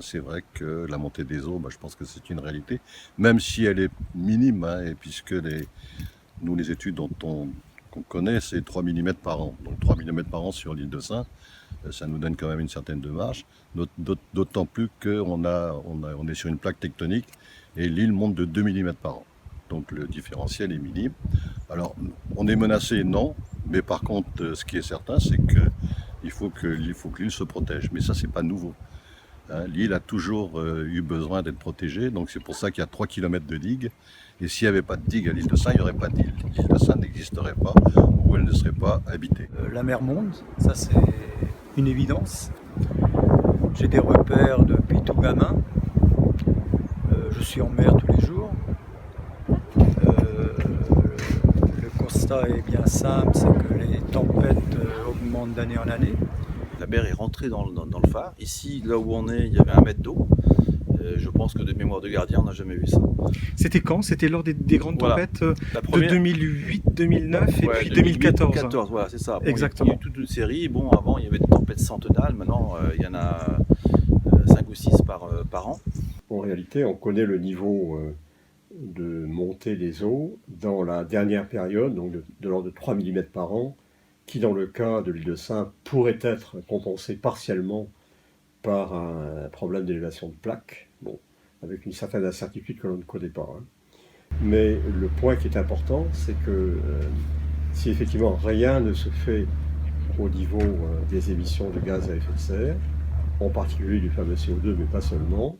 c'est vrai que la montée des eaux, je pense que c'est une réalité, même si elle est minime, et puisque nous, les études qu'on connaît, c'est 3 mm par an. Donc 3 mm par an sur l'île de Sein, ça nous donne quand même une certaine de marge, d'autant plus qu'on est sur une plaque tectonique et l'île monte de 2 mm par an. Donc le différentiel est minime. Alors, on est menacé, non, mais par contre, ce qui est certain, c'est qu'il faut que l'île se protège. Mais ça, c'est pas nouveau. L'île a toujours eu besoin d'être protégée, donc c'est pour ça qu'il y a 3 km de digue. Et s'il n'y avait pas de digue à l'île de Sein, il n'y aurait pas d'île. L'île de Sein n'existerait pas ou elle ne serait pas habitée. La mer monte, ça c'est une évidence. J'ai des repères depuis tout gamin. Je suis en mer tous les jours. Le constat est bien simple, c'est que les tempêtes augmentent d'année en année. La mer est rentrée dans le phare. Ici, là où on est, il y avait 1 mètre d'eau. Je pense que de mémoire de gardien, on n'a jamais vu ça. C'était quand? C'était lors des grandes tempêtes de 2008, 2009 et puis 2014. 2014, voilà, c'est ça. Bon, exactement. Il y a eu toute une série. Bon, avant, il y avait des tempêtes centenales. Maintenant, il y en a 5 ou 6 par an. En réalité, on connaît le niveau de montée des eaux dans la dernière période, donc de l'ordre de 3 mm par an, qui dans le cas de l'île de Sein pourrait être compensé partiellement par un problème d'élévation de plaques, bon, avec une certaine incertitude que l'on ne connaît pas. Mais le point qui est important, c'est que si effectivement rien ne se fait au niveau des émissions de gaz à effet de serre, en particulier du fameux CO2, mais pas seulement,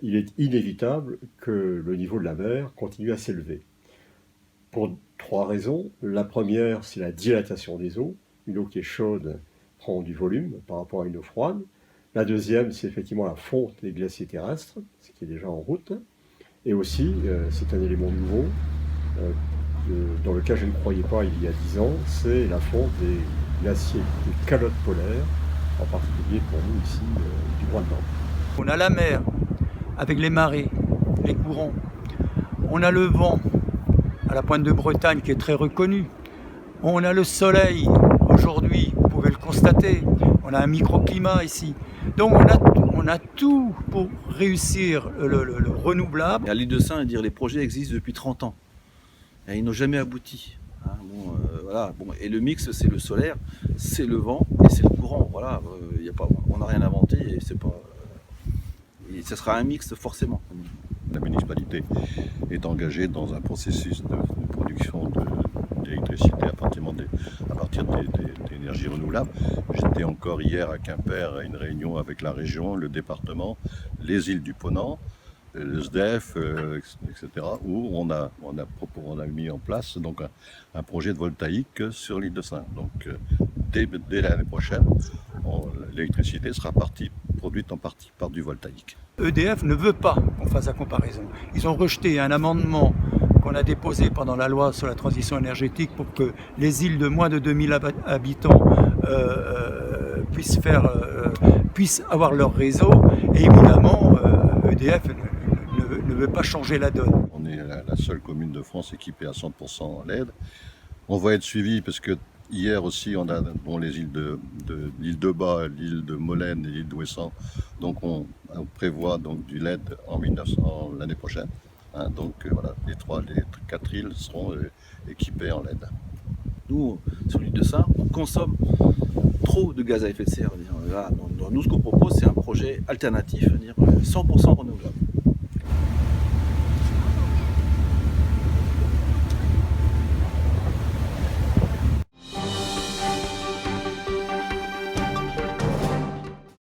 il est inévitable que le niveau de la mer continue à s'élever. Pour 3 raisons. La première, c'est la dilatation des eaux. Une eau qui est chaude prend du volume par rapport à une eau froide. La deuxième, c'est effectivement la fonte des glaciers terrestres, ce qui est déjà en route. Et aussi, c'est un élément nouveau, dans lequel je ne croyais pas il y a 10 ans, c'est la fonte des glaciers, des calottes polaires, en particulier pour nous ici, du Groenland. On a la mer, avec les marées, les courants. On a le vent, à la pointe de Bretagne, qui est très reconnu. On a le soleil, aujourd'hui, vous pouvez le constater. On a un microclimat ici. Donc on a tout pour réussir le renouvelable. Et à l'île de Sein, les projets existent depuis 30 ans. Et ils n'ont jamais abouti. Voilà. Bon, et le mix, c'est le solaire, c'est le vent et c'est le courant. Voilà. On n'a rien inventé et c'est pas. Et ça sera un mix forcément. La municipalité est engagée dans un processus de production d'électricité à partir d'énergies renouvelables. J'étais encore hier à Quimper à une réunion avec la région, le département, les îles du Ponant, le SDEF, etc., où on a mis en place donc un projet de voltaïque sur l'île de Sein. Donc dès l'année prochaine, l'électricité sera produite en partie par du voltaïque. EDF ne veut pas qu'on fasse la comparaison. Ils ont rejeté un amendement qu'on a déposé pendant la loi sur la transition énergétique pour que les îles de moins de 2000 habitants puissent avoir leur réseau. Et évidemment, EDF ne veut pas changer la donne. On est la seule commune de France équipée à 100% en LED. On va être suivi parce que hier aussi, on a les îles l'île de Bas, l'île de Molène et l'île d'Ouessant. Donc on prévoit donc du LED l'année prochaine. Donc voilà, les 4 îles seront équipées en LED. Nous, sur l'île de Sein, on consomme trop de gaz à effet de serre. Nous, ce qu'on propose, c'est un projet alternatif, 100% renouvelable.